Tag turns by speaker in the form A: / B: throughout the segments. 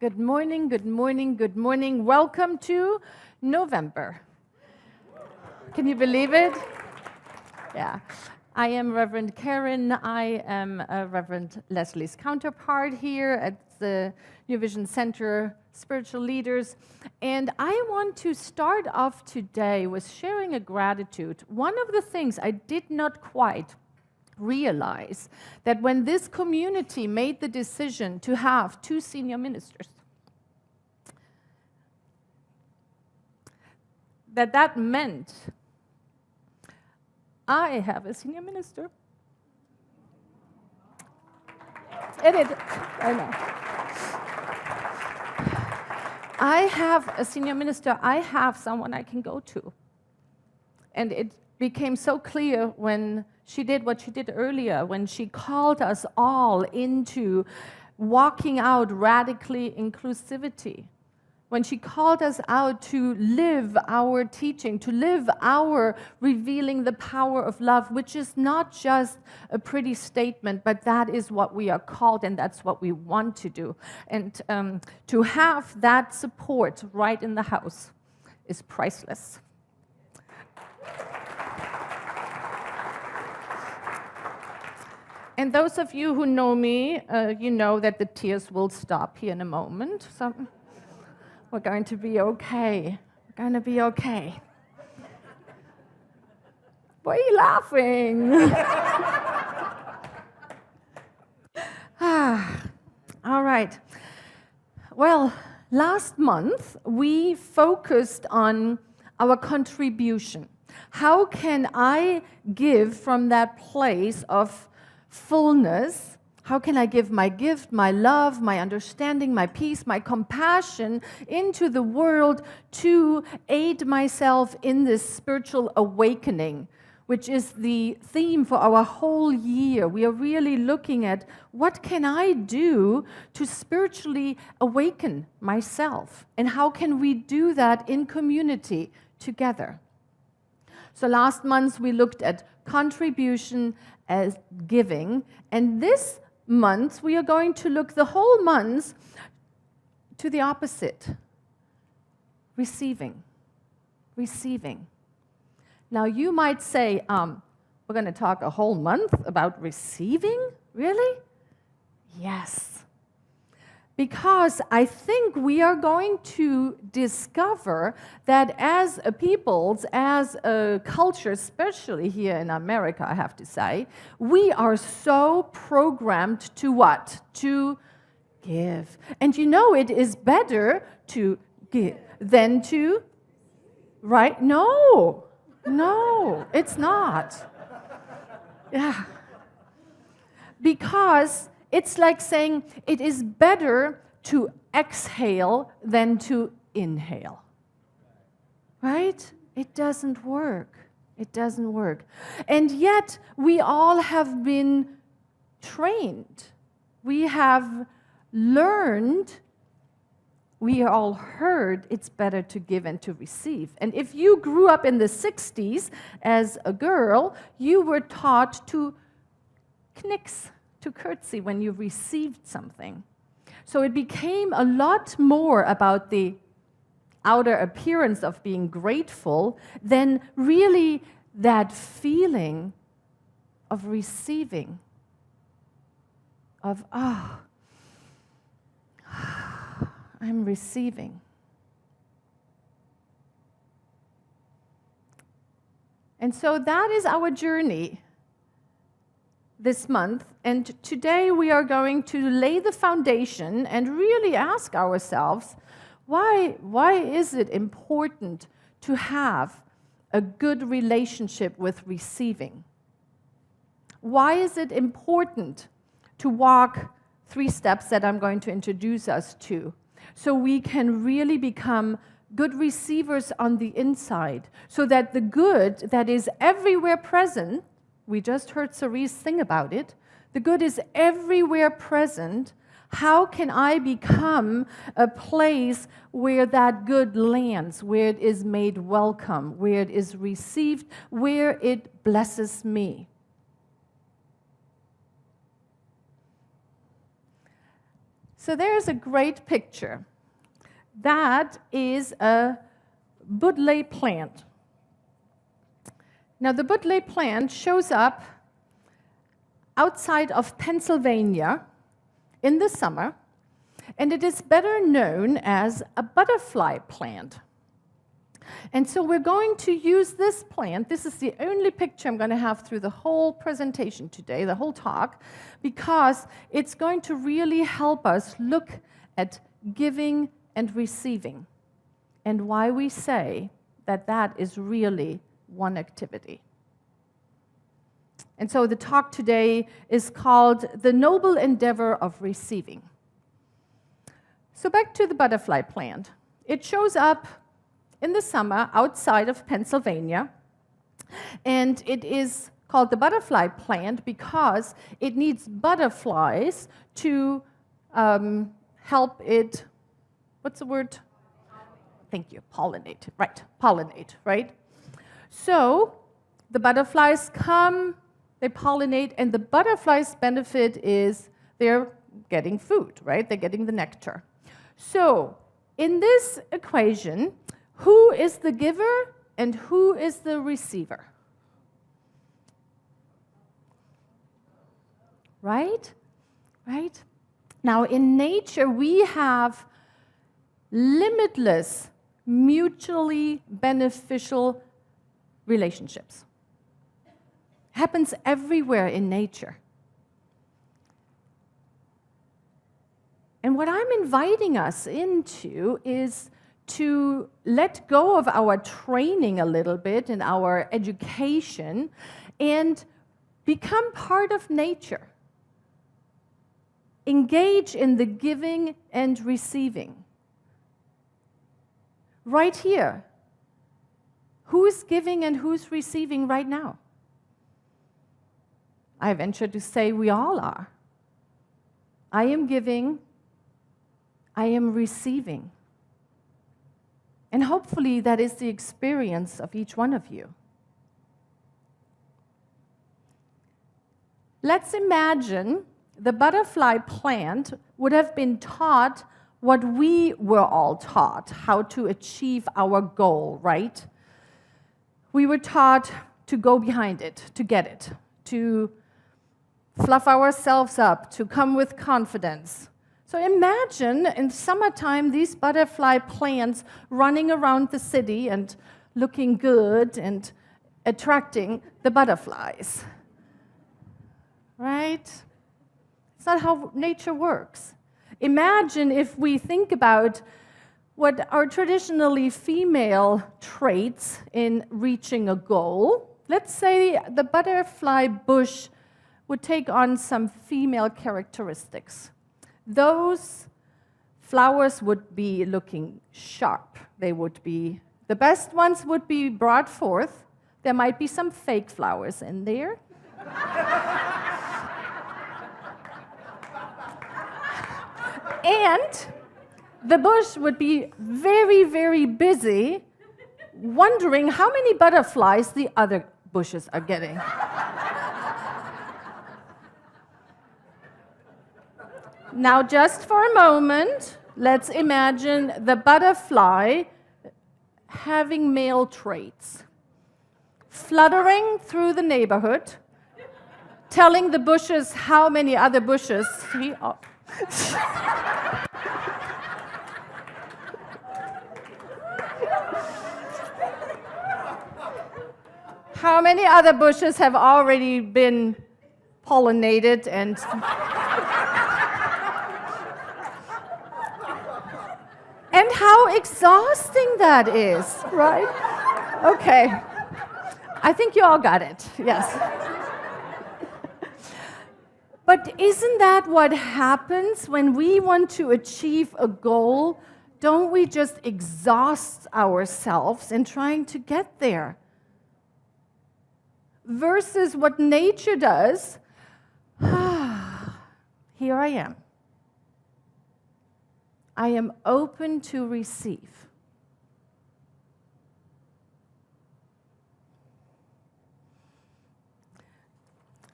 A: Good morning, good morning, good morning. Welcome to November. Can you believe it? Yeah. I am Reverend Karin. I am Reverend Leslie's counterpart here at the New Vision Center Spiritual Leaders. And I want to start off today with sharing a gratitude. One of the things I did not quite realize that when this community made the decision to have 2 senior ministers, that meant I have a senior minister. I know. I have a senior minister. I have someone I can go to. And it became so clear when she did what she did earlier, when she called us all into walking out radically inclusivity. When she called us out to live our teaching, to live our revealing the power of love, which is not just a pretty statement, but that is what we are called and that's what we want to do. And to have that support right in the house is priceless. And those of you who know me, you know that the tears will stop here in a moment. So we're going to be okay. We're going to be okay. Why are you laughing? All right. Well, last month we focused on our contribution. How can I give from that place of fullness? How can I give my gift, my love, my understanding, my peace, my compassion into the world to aid myself in this spiritual awakening, which is the theme for our whole year. We are really looking at what can I do to spiritually awaken myself, and how can we do that in community together. So last month we looked at contribution as giving, and this month we are going to look the whole month to the opposite, receiving. Now you might say, we're going to talk a whole month about receiving? Really? Yes. Because I think we are going to discover that as a peoples, as a culture, especially here in America, I have to say, we are so programmed to what? To give. And you know it is better to give than to, right? No, it's not. Yeah. Because it's like saying it is better to exhale than to inhale. Right? It doesn't work. It doesn't work. And yet, we all have been trained. We have learned, we all heard it's better to give and to receive. And if you grew up in the 60s as a girl, you were taught to knix, to curtsy when you received something. So it became a lot more about the outer appearance of being grateful than really that feeling of receiving, of, I'm receiving. And so that is our journey this month, and today we are going to lay the foundation and really ask ourselves, why is it important to have a good relationship with receiving? Why is it important to walk 3 steps that I'm going to introduce us to, so we can really become good receivers on the inside, so that the good that is everywhere present, we just heard Cerise sing about it, the good is everywhere present. How can I become a place where that good lands, where it is made welcome, where it is received, where it blesses me? So there's a great picture. That is a Budley plant. Now, the Budley plant shows up outside of Pennsylvania in the summer, and it is better known as a butterfly plant. And so we're going to use this plant. This is the only picture I'm going to have through the whole presentation today, the whole talk, because it's going to really help us look at giving and receiving, and why we say that that is really one activity. And so the talk today is called The Noble Endeavor of Receiving. So back to the butterfly plant. It shows up in the summer outside of Pennsylvania, and it is called the butterfly plant because it needs butterflies to help it, what's the word? Thank you, pollinate, right? So the butterflies come, they pollinate, and the butterflies' benefit is they're getting food, right? They're getting the nectar. So in this equation, who is the giver and who is the receiver? Right? Right? Now, in nature, we have limitless, mutually beneficial relationships. Happens everywhere in nature. And what I'm inviting us into is to let go of our training a little bit and our education and become part of nature. Engage in the giving and receiving. Right here. Who's giving and who's receiving right now? I venture to say we all are. I am giving, I am receiving. And hopefully that is the experience of each one of you. Let's imagine the butterfly plant would have been taught what we were all taught, how to achieve our goal, right? We were taught to go behind it, to get it, to fluff ourselves up, to come with confidence. So imagine in summertime these butterfly plants running around the city and looking good and attracting the butterflies. Right? It's not how nature works. Imagine if we think about what are traditionally female traits in reaching a goal. Let's say the butterfly bush would take on some female characteristics. Those flowers would be looking sharp. They would be, the best ones would be brought forth. There might be some fake flowers in there. And the bush would be very, very busy wondering how many butterflies the other bushes are getting. Now, just for a moment, let's imagine the butterfly having male traits, fluttering through the neighborhood, telling the bushes how many other bushes he... Oh. How many other bushes have already been pollinated and... And how exhausting that is, right? Okay. I think you all got it, yes. But isn't that what happens when we want to achieve a goal? Don't we just exhaust ourselves in trying to get there? Versus what nature does, here I am. I am open to receive.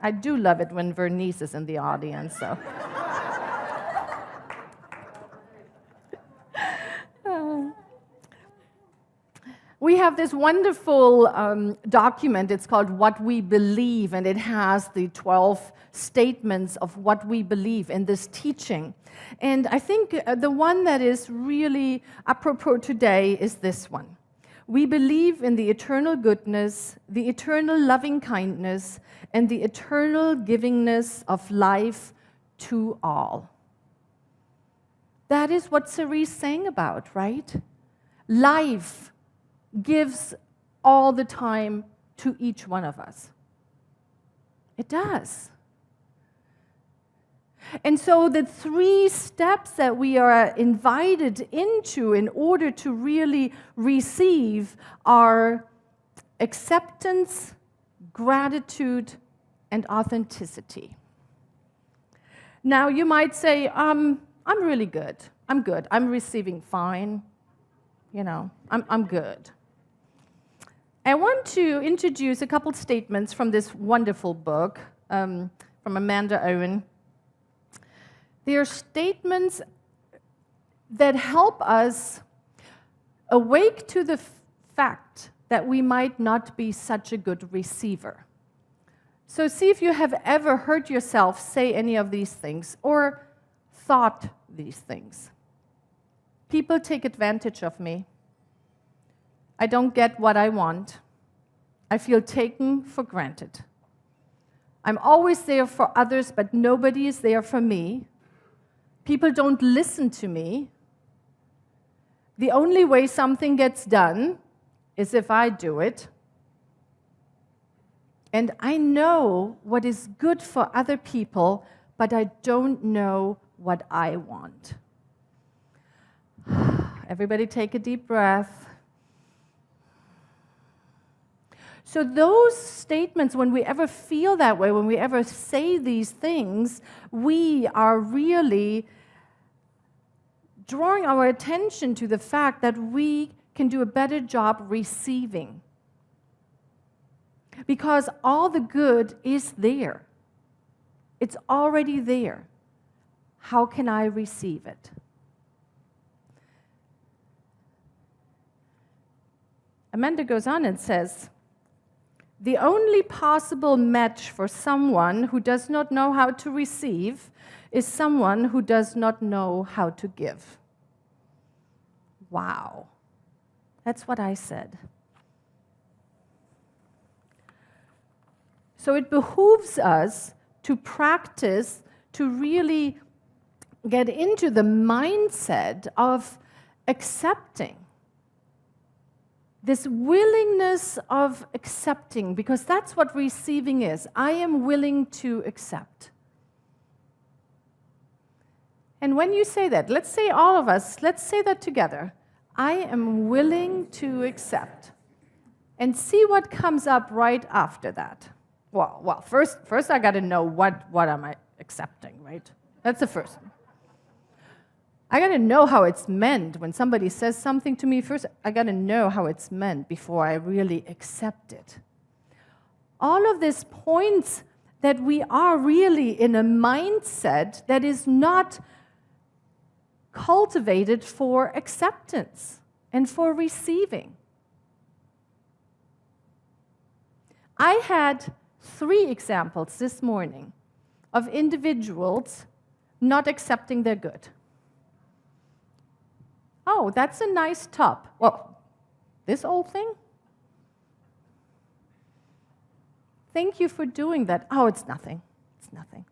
A: I do love it when Vernice is in the audience, so. We have this wonderful document. It's called What We Believe, and it has the 12 statements of what we believe in this teaching. And I think the one that is really apropos today is this one. We believe in the eternal goodness, the eternal loving kindness, and the eternal givingness of life to all. That is what Cerise sang about, right? Life gives all the time to each one of us. It does. And so the 3 steps that we are invited into in order to really receive are acceptance, gratitude, and authenticity. Now, you might say, I'm really good. I'm good. I'm receiving fine. You know, I'm good. I want to introduce a couple statements from this wonderful book from Amanda Owen. They are statements that help us awake to the fact that we might not be such a good receiver. So see if you have ever heard yourself say any of these things or thought these things. People take advantage of me. I don't get what I want. I feel taken for granted. I'm always there for others, but nobody is there for me. People don't listen to me. The only way something gets done is if I do it. And I know what is good for other people, but I don't know what I want. Everybody take a deep breath. So those statements, when we ever feel that way, when we ever say these things, we are really drawing our attention to the fact that we can do a better job receiving. Because all the good is there. It's already there. How can I receive it? Amanda goes on and says, the only possible match for someone who does not know how to receive is someone who does not know how to give. Wow. That's what I said. So it behooves us to practice, to really get into the mindset of accepting. This willingness of accepting, because that's what receiving is. I am willing to accept. And when you say that, let's say all of us, let's say that together. I am willing to accept. And see what comes up right after that. Well, first I got to know what am I accepting, right? That's the first one. I got to know how it's meant. When somebody says something to me, first I got to know how it's meant before I really accept it. All of this points that we are really in a mindset that is not cultivated for acceptance and for receiving. I had 3 examples this morning of individuals not accepting their good. Oh, that's a nice top. Well, this old thing? Thank you for doing that. Oh, it's nothing. It's nothing.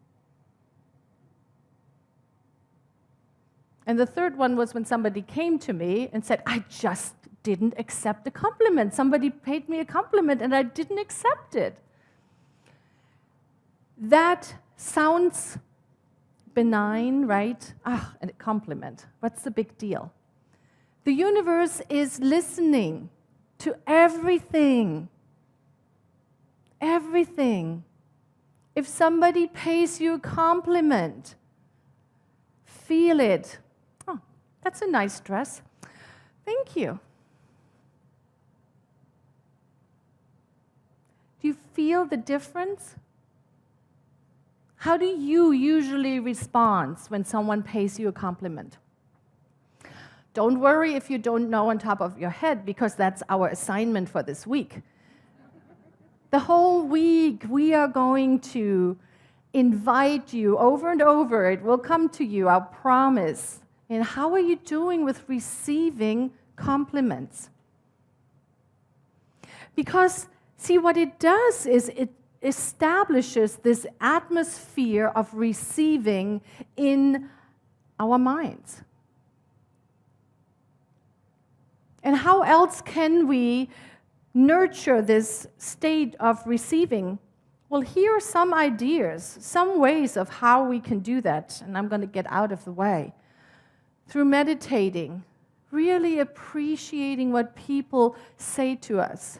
A: And the third one was when somebody came to me and said, I just didn't accept a compliment. Somebody paid me a compliment and I didn't accept it. That sounds benign, right? A compliment. What's the big deal? The universe is listening to everything. Everything. If somebody pays you a compliment, feel it. Oh, that's a nice dress. Thank you. Do you feel the difference? How do you usually respond when someone pays you a compliment? Don't worry if you don't know on top of your head, because that's our assignment for this week. The whole week, we are going to invite you over and over. It will come to you, I promise. And how are you doing with receiving compliments? Because, see, what it does is it establishes this atmosphere of receiving in our minds. And how else can we nurture this state of receiving? Well, here are some ideas, some ways of how we can do that, and I'm going to get out of the way. Through meditating, really appreciating what people say to us,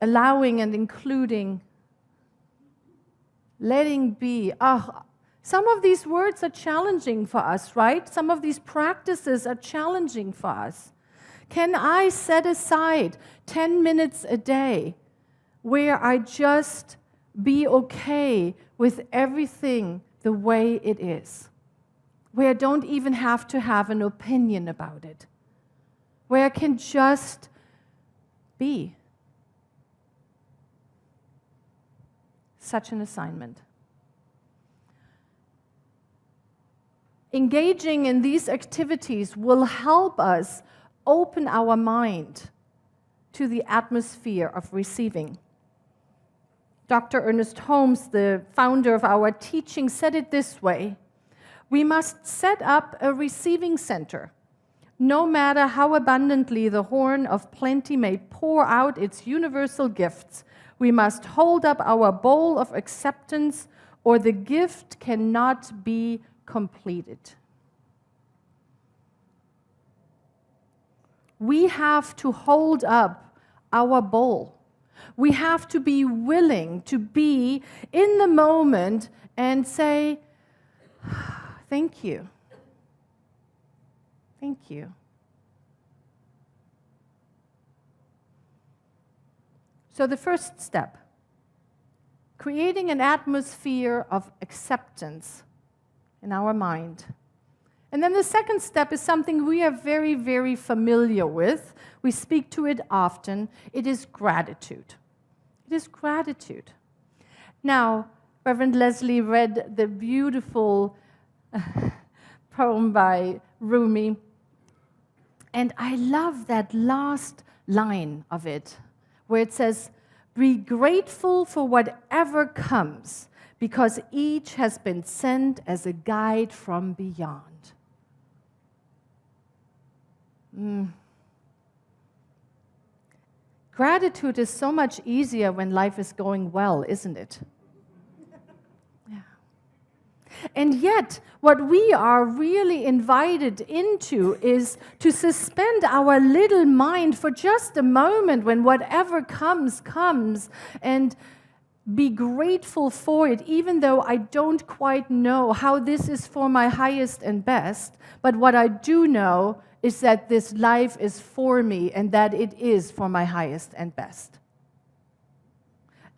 A: allowing and including, letting be. Some of these words are challenging for us, right? Some of these practices are challenging for us. Can I set aside 10 minutes a day where I just be okay with everything the way it is? Where I don't even have to have an opinion about it? Where I can just be? Such an assignment. Engaging in these activities will help us open our mind to the atmosphere of receiving. Dr. Ernest Holmes, the founder of our teaching, said it this way: we must set up a receiving center. No matter how abundantly the horn of plenty may pour out its universal gifts, we must hold up our bowl of acceptance, or the gift cannot be completed. We have to hold up our bowl. We have to be willing to be in the moment and say, thank you. Thank you. So the first step, creating an atmosphere of acceptance in our mind. And then the second step is something we are very, very familiar with. We speak to it often. It is gratitude. It is gratitude. Now, Reverend Leslie read the beautiful poem by Rumi, and I love that last line of it, where it says, "Be grateful for whatever comes, because each has been sent as a guide from beyond." Gratitude is so much easier when life is going well, isn't it? Yeah. And yet, what we are really invited into is to suspend our little mind for just a moment when whatever comes, comes, and be grateful for it, even though I don't quite know how this is for my highest and best. But what I do know is that this life is for me and that it is for my highest and best.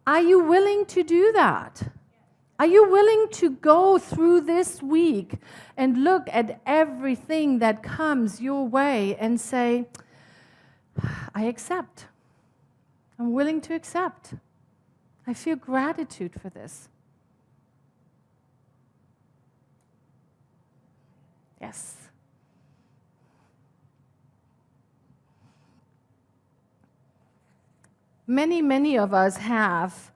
A: Are you willing to do that? Are you willing to go through this week and look at everything that comes your way and say, I accept. I'm willing to accept. I feel gratitude for this. Yes. Many of us have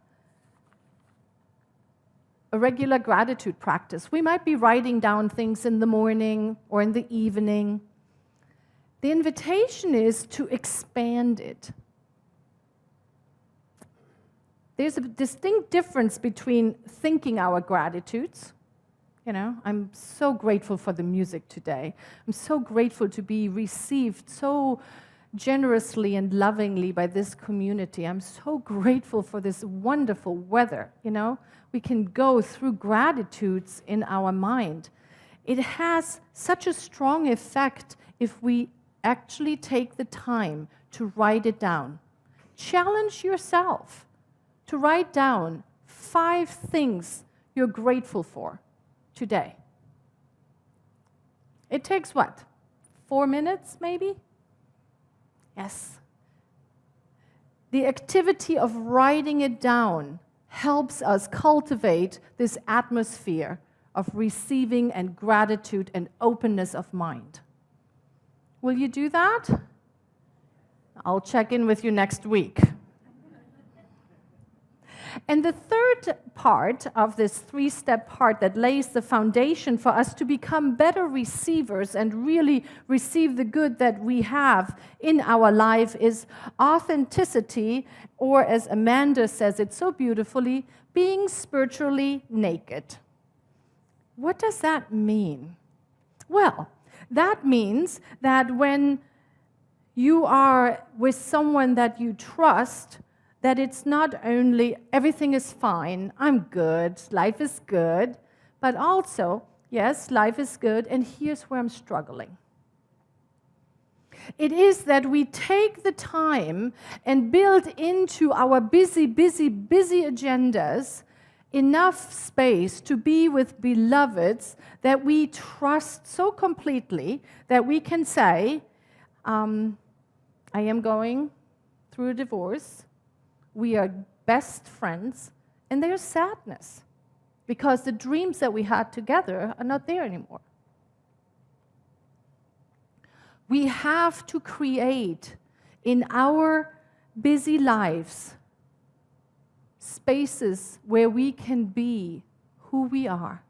A: a regular gratitude practice. We might be writing down things in the morning or in the evening. The invitation is to expand it. There's a distinct difference between thinking our gratitudes. You know, I'm so grateful for the music today. I'm so grateful to be received so generously and lovingly by this community. I'm so grateful for this wonderful weather, you know. We can go through gratitudes in our mind. It has such a strong effect if we actually take the time to write it down. Challenge yourself to write down 5 things you're grateful for today. It takes what? 4 minutes, maybe? Yes. The activity of writing it down helps us cultivate this atmosphere of receiving and gratitude and openness of mind. Will you do that? I'll check in with you next week. And the third part of this 3-step part that lays the foundation for us to become better receivers and really receive the good that we have in our life is authenticity, or as Amanda says it so beautifully, being spiritually naked. What does that mean? Well, that means that when you are with someone that you trust, that it's not only everything is fine, I'm good, life is good, but also, yes, life is good, and here's where I'm struggling. It is that we take the time and build into our busy agendas enough space to be with beloveds that we trust so completely that we can say, I am going through a divorce. We are best friends, and there's sadness because the dreams that we had together are not there anymore. We have to create in our busy lives spaces where we can be who we are.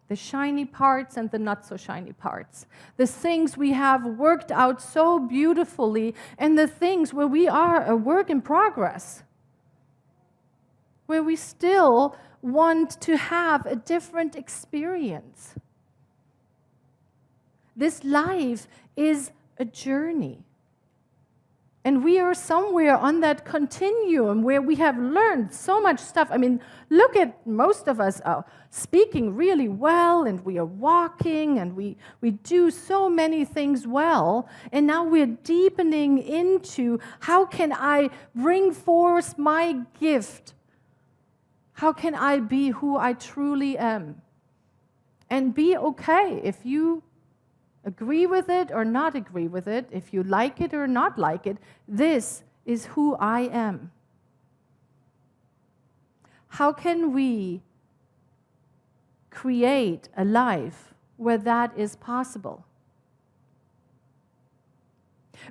A: The shiny parts and the not so shiny parts. The things we have worked out so beautifully, and the things where we are a work in progress. Where we still want to have a different experience. This life is a journey. And we are somewhere on that continuum where we have learned so much stuff. I mean, look at most of us are speaking really well, and we are walking, and we do so many things well. And now we're deepening into how can I bring forth my gift? How can I be who I truly am? And be okay if you agree with it or not agree with it, if you like it or not like it. This is who I am. How can we create a life where that is possible?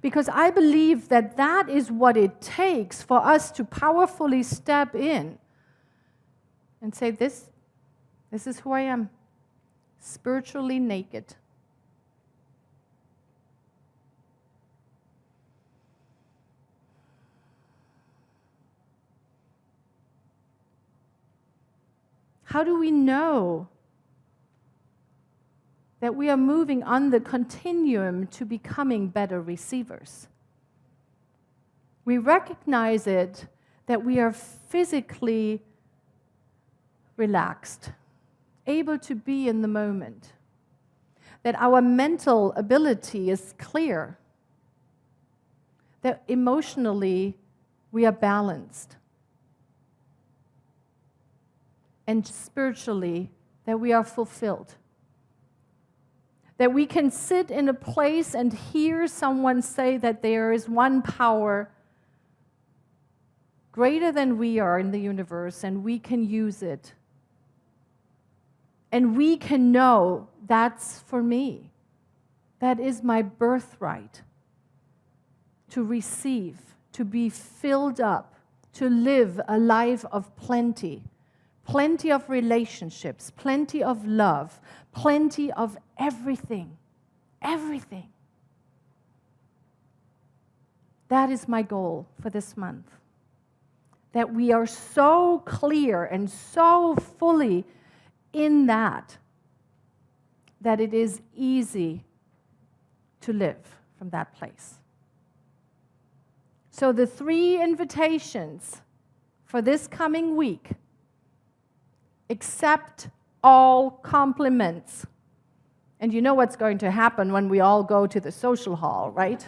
A: Because I believe that that is what it takes for us to powerfully step in and say, this is who I am, spiritually naked. How do we know that we are moving on the continuum to becoming better receivers? We recognize it that we are physically relaxed, able to be in the moment, that our mental ability is clear, that emotionally we are balanced, and spiritually that we are fulfilled. That we can sit in a place and hear someone say that there is one power greater than we are in the universe, and we can use it. And we can know that's for me. That is my birthright. To receive, to be filled up, to live a life of plenty. Plenty of relationships, plenty of love, plenty of everything. Everything. That is my goal for this month. That we are so clear and so fully in that it is easy to live from that place. So the 3 invitations for this coming week: accept all compliments. And you know what's going to happen when we all go to the social hall, right?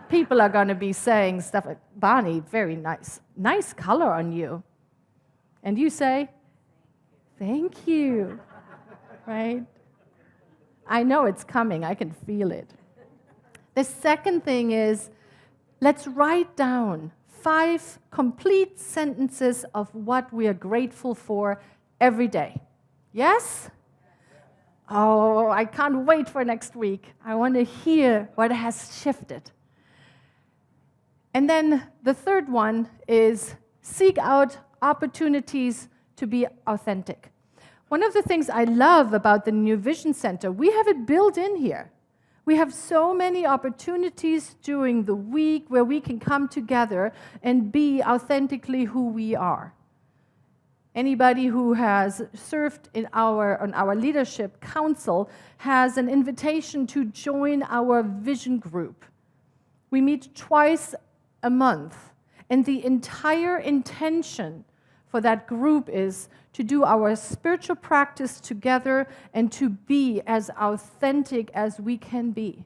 A: People are going to be saying stuff like, Bonnie, very nice. Nice color on you. And you say, thank you, right? I know it's coming. I can feel it. The second thing is, let's write down 5 complete sentences of what we are grateful for every day. Yes? Oh, I can't wait for next week. I want to hear what has shifted. And then the third one is seek out opportunities to be authentic. One of the things I love about the New Vision Center, we have it built in here. We have so many opportunities during the week where we can come together and be authentically who we are. Anybody who has served on our leadership council has an invitation to join our vision group. We meet twice a month, and the entire intention for that group is to do our spiritual practice together and to be as authentic as we can be.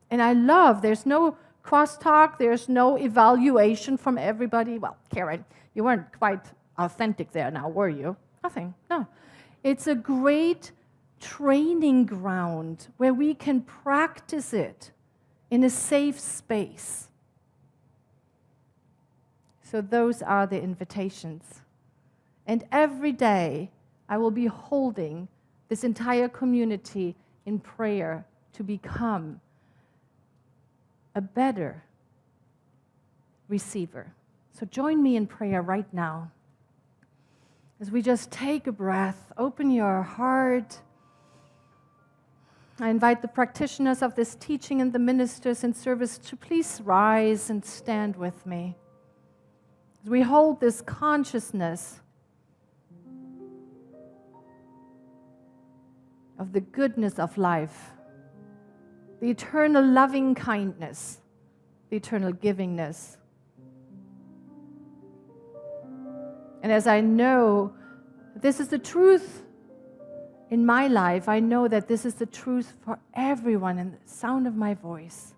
A: And I love, there's no crosstalk, there's no evaluation from everybody. Well, Karin, you weren't quite authentic there now, were you? Nothing, no. It's a great training ground where we can practice it in a safe space. So those are the invitations. And every day, I will be holding this entire community in prayer to become a better receiver. So join me in prayer right now. As we just take a breath, open your heart. I invite the practitioners of this teaching and the ministers in service to please rise and stand with me. As we hold this consciousness of the goodness of life, the eternal loving kindness, the eternal givingness. And as I know this is the truth in my life, I know that this is the truth for everyone in the sound of my voice.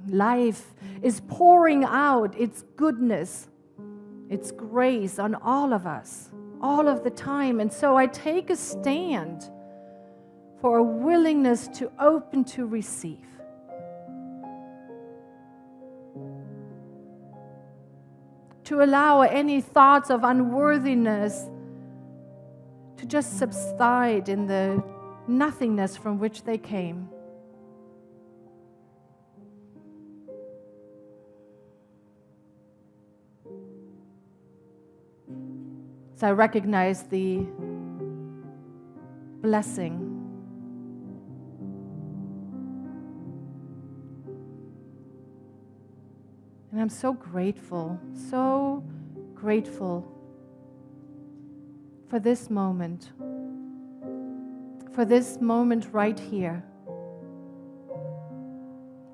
A: Life is pouring out its goodness, its grace on all of us, all of the time. And so I take a stand for a willingness to open to receive. To allow any thoughts of unworthiness to just subside in the nothingness from which they came. So I recognize the blessing. And I'm so grateful for this moment right here,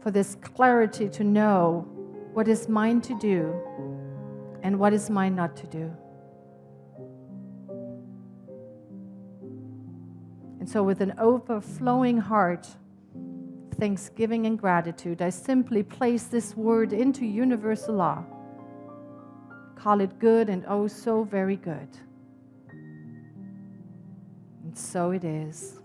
A: for this clarity to know what is mine to do and what is mine not to do. And so with an overflowing heart, thanksgiving and gratitude, I simply place this word into universal law. Call it good and oh so very good. And so it is.